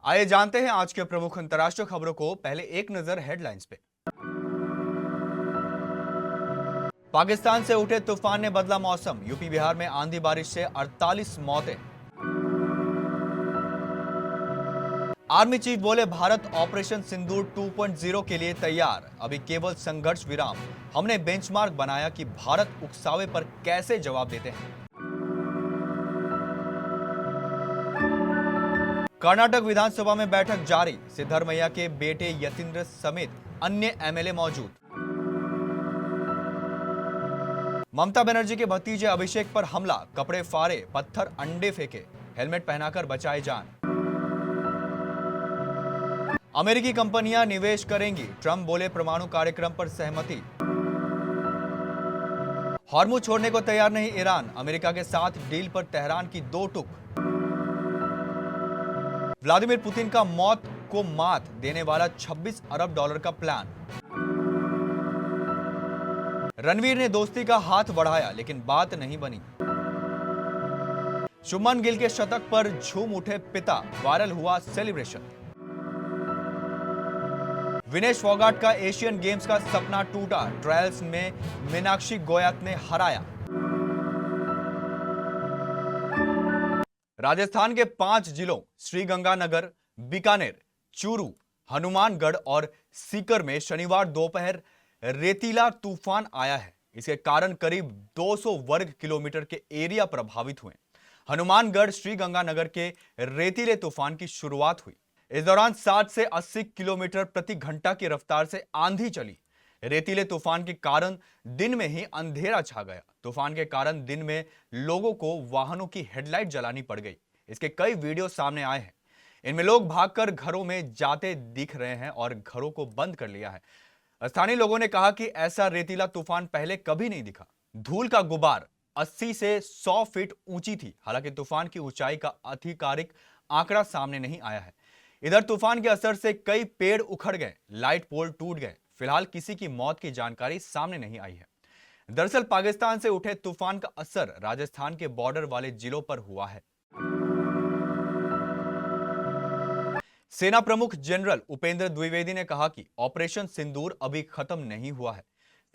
आइए जानते हैं आज के प्रमुख अंतर्राष्ट्रीय खबरों को। पहले एक नजर हेडलाइंस पे। पाकिस्तान से उठे तूफान ने बदला मौसम, यूपी बिहार में आंधी बारिश से 48 मौतें। आर्मी चीफ बोले भारत ऑपरेशन सिंदूर 2.0 के लिए तैयार, अभी केवल संघर्ष विराम। हमने बेंचमार्क बनाया कि भारत उकसावे पर कैसे जवाब देते हैं। कर्नाटक विधानसभा में बैठक जारी, सिद्धरमैया के बेटे यतींद्र समेत अन्य एमएलए मौजूद। ममता बनर्जी के भतीजे अभिषेक पर हमला, कपड़े फाड़े, पत्थर अंडे फेंके, हेलमेट पहनाकर बचाए जान। अमेरिकी कंपनियां निवेश करेंगी, ट्रंप बोले परमाणु कार्यक्रम पर सहमति। हॉर्मुज छोड़ने को तैयार नहीं ईरान, अमेरिका के साथ डील पर तेहरान की दो टूक। व्लादिमीर पुतिन का मौत को मात देने वाला $26 अरब का प्लान। रणवीर ने दोस्ती का हाथ बढ़ाया लेकिन बात नहीं बनी। शुभमन गिल के शतक पर झूम उठे पिता, वायरल हुआ सेलिब्रेशन। विनेश फोगाट का एशियन गेम्स का सपना टूटा, ट्रायल्स में मीनाक्षी गोयत ने हराया। राजस्थान के 5 जिलों श्रीगंगानगर, बीकानेर, चूरू, हनुमानगढ़ और सीकर में शनिवार दोपहर रेतीला तूफान आया है। इसके कारण करीब 200 वर्ग किलोमीटर के एरिया प्रभावित हुए। हनुमानगढ़ श्रीगंगानगर के रेतीले तूफान की शुरुआत हुई। इस दौरान 60 से 80 किलोमीटर प्रति घंटा की रफ्तार से आंधी चली। रेतीले तूफान के कारण दिन में ही अंधेरा छा गया। तूफान के कारण दिन में लोगों को वाहनों की हेडलाइट जलानी पड़ गई। इसके कई वीडियो सामने आए हैं। इनमें लोग भागकर घरों में जाते दिख रहे हैं और घरों को बंद कर लिया है। स्थानीय लोगों ने कहा कि ऐसा रेतीला तूफान पहले कभी नहीं दिखा। धूल का गुबार 80 से 100 फीट ऊंची थी। हालांकि तूफान की ऊंचाई का आधिकारिक आंकड़ा सामने नहीं आया है। इधर तूफान के असर से कई पेड़ उखड़ गए, लाइट पोल टूट गए। फिलहाल किसी की मौत की जानकारी सामने नहीं आई है। दरअसल पाकिस्तान से उठे तूफान का असर राजस्थान के बॉर्डर वाले जिलों पर हुआ है। सेना प्रमुख जनरल उपेंद्र द्विवेदी ने कहा कि ऑपरेशन सिंदूर अभी खत्म नहीं हुआ है।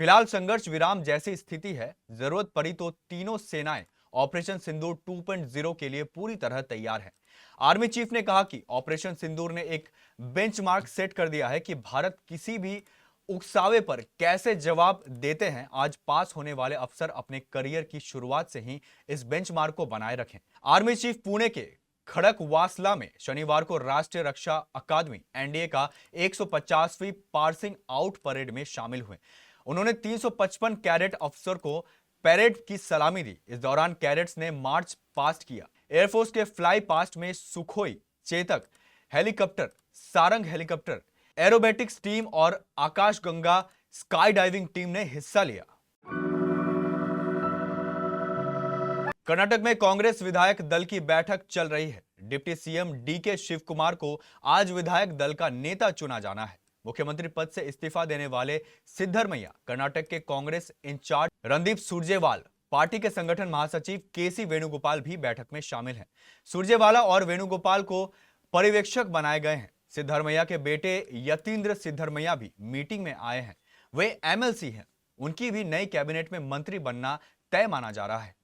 फिलहाल संघर्ष विराम जैसी स्थिति है। जरूरत पड़ी तो तीनों सेनाएं ऑपरेशन सिंदूर 2.0 के लिए पूरी तरह तैयार है। आर्मी चीफ ने कहा कि ऑपरेशन सिंदूर ने एक बेंचमार्क सेट कर दिया है कि भारत किसी भी उकसावे पर कैसे जवाब देते हैं। आज पास होने वाले अफसर अपने करियर की शुरुआत से ही इस बेंचमार्क को बनाए रखें। आर्मी चीफ पुणे के खड़कवासला में शनिवार को राष्ट्रीय रक्षा अकादमी एनडीए का 150वीं पासिंग आउट परेड में शामिल हुए। उन्होंने 355 कैडेट अफसर को परेड की सलामी दी। इस दौरान कैडेट्स ने मार्च पास्ट किया। एयरफोर्स के फ्लाई पास्ट में Sukhoi, Chetak helicopter, Sarang helicopter, aerobatics team और आकाशगंगा स्काई डाइविंग टीम ने हिस्सा लिया। कर्नाटक में कांग्रेस विधायक दल की बैठक चल रही है। Deputy CM DK Shiv Kumar को आज विधायक दल का नेता चुना जाना है। मुख्यमंत्री पद से इस्तीफा देने वाले सिद्धरमैया, कर्नाटक के कांग्रेस इंचार्ज रणदीप सुरजेवाला, पार्टी के संगठन महासचिव केसी वेणुगोपाल भी बैठक में शामिल हैं। सुरजेवाला और वेणुगोपाल को पर्यवेक्षक बनाए गए हैं। सिद्धरमैया के बेटे यतींद्र सिद्धरमैया भी मीटिंग में आए हैं। वे एमएलसी हैं। उनकी भी नई कैबिनेट में मंत्री बनना तय माना जा रहा है।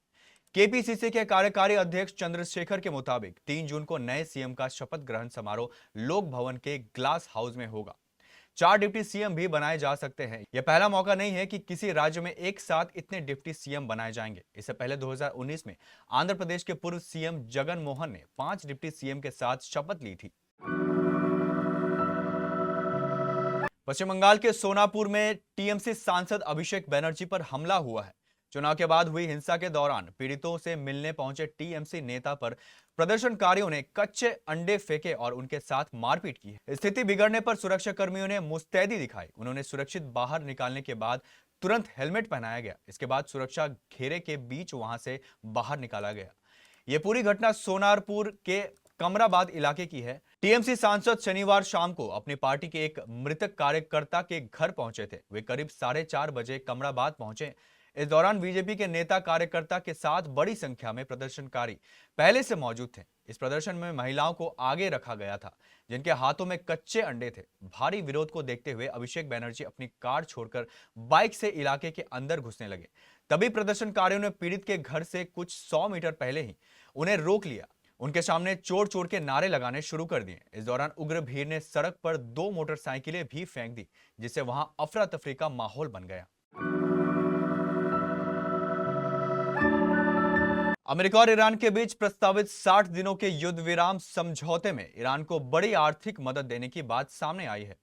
केपीसीसी के कार्यकारी अध्यक्ष चंद्रशेखर के मुताबिक 3 जून को नए सीएम का शपथ ग्रहण समारोह लोक भवन के ग्लास हाउस में होगा। 4 डिप्टी सीएम भी बनाए जा सकते हैं। यह पहला मौका नहीं है कि किसी राज्य में एक साथ इतने डिप्टी सीएम बनाए जाएंगे। इससे पहले 2019 में आंध्र प्रदेश के पूर्व सीएम जगन मोहन ने 5 डिप्टी सीएम के साथ शपथ ली थी। पश्चिम बंगाल के सोनापुर में टीएमसी सांसद अभिषेक बनर्जी पर हमला हुआ है। चुनाव के बाद हुई हिंसा के दौरान पीड़ितों से मिलने पहुंचे टीएमसी नेता पर प्रदर्शनकारियों ने कच्चे अंडे फेंके और उनके साथ मारपीट की है। स्थिति बिगड़ने पर सुरक्षा कर्मियों ने मुस्तैदी दिखाई। उन्होंने सुरक्षित बाहर निकालने के बाद तुरंत हेलमेट पहनाया गया। इसके बाद सुरक्षा घेरे के बीच वहां से बाहर निकाला गया। यह पूरी घटना सोनारपुर के कमराबाद इलाके की है। टीएमसी सांसद शनिवार शाम को अपनी पार्टी के एक मृतक कार्यकर्ता के घर पहुंचे थे। वे करीब 4:30 बजे कमराबाद पहुंचे। इस दौरान बीजेपी के नेता कार्यकर्ता के साथ बड़ी संख्या में प्रदर्शनकारी पहले से मौजूद थे। इस प्रदर्शन में महिलाओं को आगे रखा गया था, जिनके हाथों में कच्चे अंडे थे। भारी विरोध को देखते हुए अभिषेक बैनर्जी अपनी कार छोड़कर बाइक से इलाके के अंदर घुसने लगे। तभी प्रदर्शनकारियों ने पीड़ित के घर से कुछ 100 मीटर पहले ही उन्हें रोक लिया। उनके सामने चोर चोर के नारे लगाने शुरू कर दिए। इस दौरान उग्र भीड़ ने सड़क पर 2 मोटरसाइकिलें भी फेंक दी, जिससे वहां अफरा तफरी का माहौल बन गया। अमेरिका और ईरान के बीच प्रस्तावित 60 दिनों के युद्ध विराम समझौते में ईरान को बड़ी आर्थिक मदद देने की बात सामने आई है।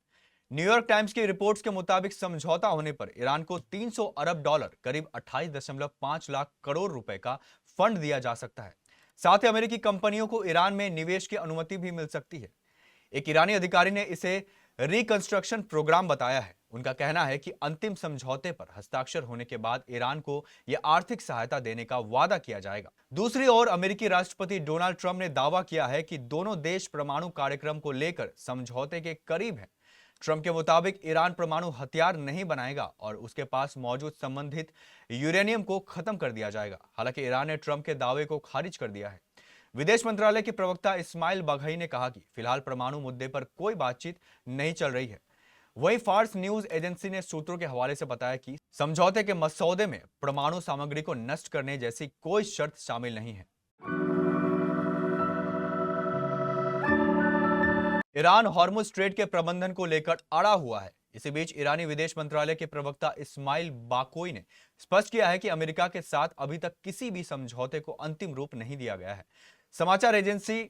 न्यूयॉर्क टाइम्स की रिपोर्ट्स के मुताबिक समझौता होने पर ईरान को 300 अरब डॉलर करीब 28.5 लाख करोड़ रुपए का फंड दिया जा सकता है। साथ ही अमेरिकी कंपनियों को ईरान में निवेश की अनुमति भी मिल सकती है। एक ईरानी अधिकारी ने इसे रिकंस्ट्रक्शन प्रोग्राम बताया है। उनका कहना है कि अंतिम समझौते पर हस्ताक्षर होने के बाद ईरान को यह आर्थिक सहायता देने का वादा किया जाएगा। दूसरी ओर अमेरिकी राष्ट्रपति डोनाल्ड ट्रंप ने दावा किया है कि दोनों देश परमाणु कार्यक्रम को लेकर समझौते के करीब हैं। ट्रंप के मुताबिक ईरान परमाणु हथियार नहीं बनाएगा और उसके पास मौजूद संबंधित यूरेनियम को खत्म कर दिया जाएगा। हालांकि ईरान ने ट्रंप के दावे को खारिज कर दिया है। विदेश मंत्रालय के प्रवक्ता इस्माइल बाघई ने कहा कि फिलहाल परमाणु मुद्दे पर कोई बातचीत नहीं चल रही है। वहीं फार्स न्यूज एजेंसी ने सूत्रों के हवाले से बताया कि समझौते के मसौदे में परमाणु सामग्री को नष्ट करने जैसी कोई शर्त शामिल नहीं है। ईरान हॉर्मुज स्ट्रेट के प्रबंधन को लेकर अड़ा हुआ है। इसी बीच ईरानी विदेश मंत्रालय के प्रवक्ता इस्माइल बाकोई ने स्पष्ट किया है कि अमेरिका के साथ अभी तक किसी भी समझौते को अंतिम रूप नहीं दिया गया है। समाचार एजेंसी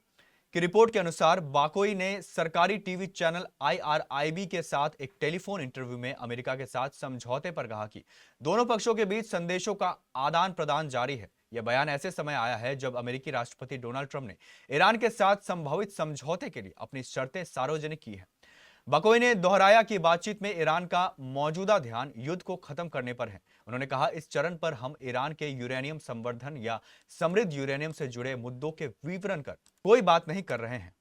की रिपोर्ट के अनुसार बाकोई ने सरकारी टीवी चैनल IRIB के साथ एक टेलीफोन इंटरव्यू में अमेरिका के साथ समझौते पर कहा कि दोनों पक्षों के बीच संदेशों का आदान प्रदान जारी है। यह बयान ऐसे समय आया है जब अमेरिकी राष्ट्रपति डोनाल्ड ट्रंप ने ईरान के साथ संभावित समझौते के लिए अपनी शर्तें सार्वजनिक की हैं। बकोई ने दोहराया कि बातचीत में ईरान का मौजूदा ध्यान युद्ध को खत्म करने पर है। उन्होंने कहा, इस चरण पर हम ईरान के यूरेनियम संवर्धन या समृद्ध यूरेनियम से जुड़े मुद्दों के विवरण कर कोई बात नहीं कर रहे हैं।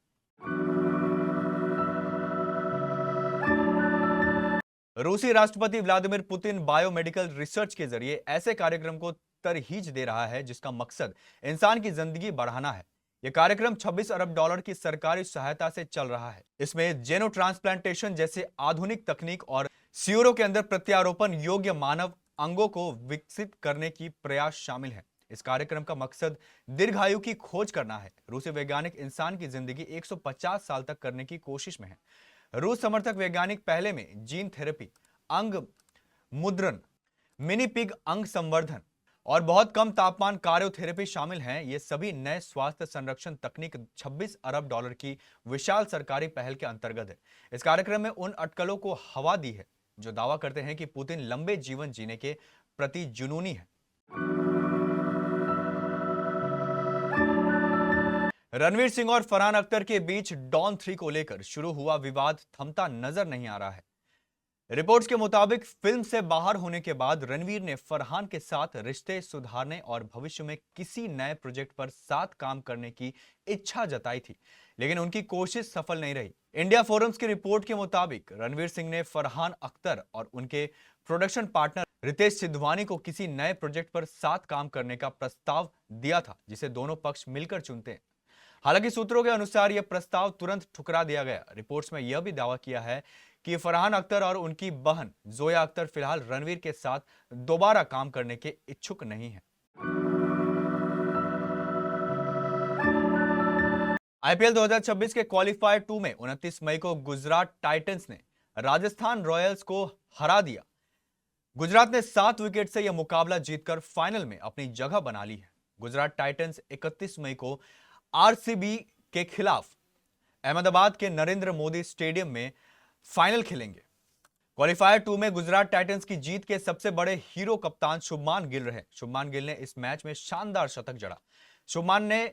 रूसी राष्ट्रपति व्लादिमीर पुतिन बायोमेडिकल रिसर्च के जरिए ऐसे कार्यक्रम को तरहीज दे रहा है जिसका मकसद इंसान की जिंदगी बढ़ाना है। यह कार्यक्रम 26 अरब डॉलर की सरकारी सहायता से चल रहा है। इसमें जेनो ट्रांसप्लांटेशन जैसे आधुनिक तकनीक और सीरों के अंदर प्रत्यारोपण योग्य मानव अंगों को विकसित करने की प्रयास शामिल है। इस कार्यक्रम का मकसद दीर्घायु की खोज करना है। रूसी वैज्ञानिक इंसान की जिंदगी 150 साल तक करने की कोशिश में है। रूस समर्थक वैज्ञानिक पहले में जीन थेरेपी, अंग मुद्रण, मिनी पिग अंग संवर्धन और बहुत कम तापमान कार्योथेरेपी शामिल हैं। ये सभी नए स्वास्थ्य संरक्षण तकनीक 26 अरब डॉलर की विशाल सरकारी पहल के अंतर्गत है। इस कार्यक्रम में उन अटकलों को हवा दी है जो दावा करते हैं कि पुतिन लंबे जीवन जीने के प्रति जुनूनी है। रणवीर सिंह और फरहान अख्तर के बीच डॉन 3 को लेकर शुरू हुआ विवाद थमता नजर नहीं आ रहा है। रिपोर्ट्स के मुताबिक फिल्म से बाहर होने के बाद रणवीर ने फरहान के साथ रिश्ते सुधारने और भविष्य में किसी नए प्रोजेक्ट पर साथ काम करने की इच्छा जताई थी, लेकिन उनकी कोशिश सफल नहीं रही। इंडिया फोरम्स की रिपोर्ट के मुताबिक रणवीर सिंह ने फरहान अख्तर और उनके प्रोडक्शन पार्टनर रितेश सिद्धवानी को किसी नए प्रोजेक्ट पर साथ काम करने का प्रस्ताव दिया था, जिसे दोनों पक्ष मिलकर चुनते हैं। हालांकि सूत्रों के अनुसार यह प्रस्ताव तुरंत ठुकरा दिया गया। रिपोर्ट्स में यह भी दावा किया है कि फरहान अख्तर और उनकी बहन जोया अख्तर फिलहाल रणवीर के साथ दोबारा काम करने के इच्छुक नहीं हैं। IPL 2026 के क्वालिफायर 2 में 29 मई को गुजरात टाइटंस ने राजस्थान रॉयल्स को हरा दिया। गुजरात ने 7 विकेट से यह मुकाबला जीतकर फाइनल में अपनी जगह बना ली है। गुजरात टाइटंस 31 मई को RCB के खिलाफ अहमदाबाद के नरेंद्र मोदी स्टेडियम में फाइनल खेलेंगे। क्वालिफायर 2 में गुजरात टाइटंस की जीत के सबसे बड़े हीरो कप्तान शुभमान गिल रहे। शुभमान गिल ने इस मैच में शानदार शतक जड़ा। शुभमान ने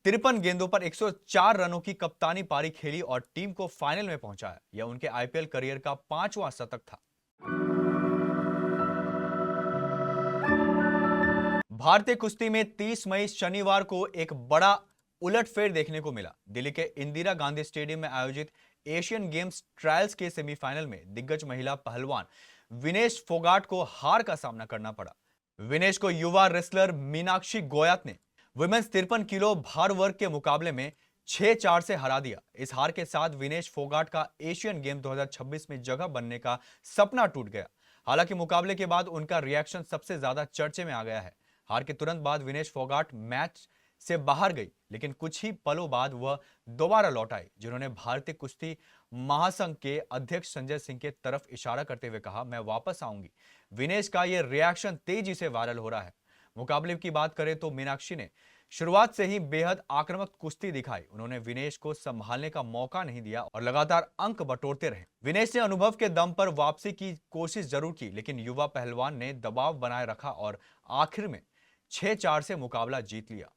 53 गेंदों पर 104 रनों की कप्तानी पारी खेली और टीम को फाइनल में पहुंचाया। यह उनके IPL करियर का 5वां शतक था। भारतीय कुश्ती में 30 मई शनिवार को एक बड़ा उलटफेर देखने को मिला। दिल्ली के इंदिरा गांधी स्टेडियम में आयोजित एशियन गेम्स ट्रायल्स के सेमीफाइनल में दिग्गज महिला पहलवान विनेश फोगाट को हार का सामना करना पड़ा। विनेश को युवा रेसलर मीनाक्षी गोयत ने वुमेन्स 53 किलो भार वर्ग के मुकाबले में 6-4 से हरा दिया। इस हार के साथ विनेश फोगाट का एशियन गेम 2026 में जगह बनने का सपना टूट गया। हालांकि मुकाबले के बाद उनका रिएक्शन सबसे ज्यादा चर्चे में आ गया है। हार के तुरंत बाद विनेश फोगाट मैच से बाहर गई, लेकिन कुछ ही पलों बाद वह दोबारा लौट आई, जिन्होंने भारतीय कुश्ती महासंघ के अध्यक्ष संजय सिंह के तरफ इशारा करते हुए कहा, मैं वापस आऊंगी। विनेश का यह रिएक्शन तेजी से वायरल हो रहा है। मुकाबले की बात करें तो मीनाक्षी ने शुरुआत से ही बेहद आक्रामक कुश्ती दिखाई। उन्होंने विनेश को संभालने का मौका नहीं दिया और लगातार अंक बटोरते रहे। विनेश ने अनुभव के दम पर वापसी की कोशिश जरूर की, लेकिन युवा पहलवान ने दबाव बनाए रखा और आखिर में 6-4 से मुकाबला जीत लिया।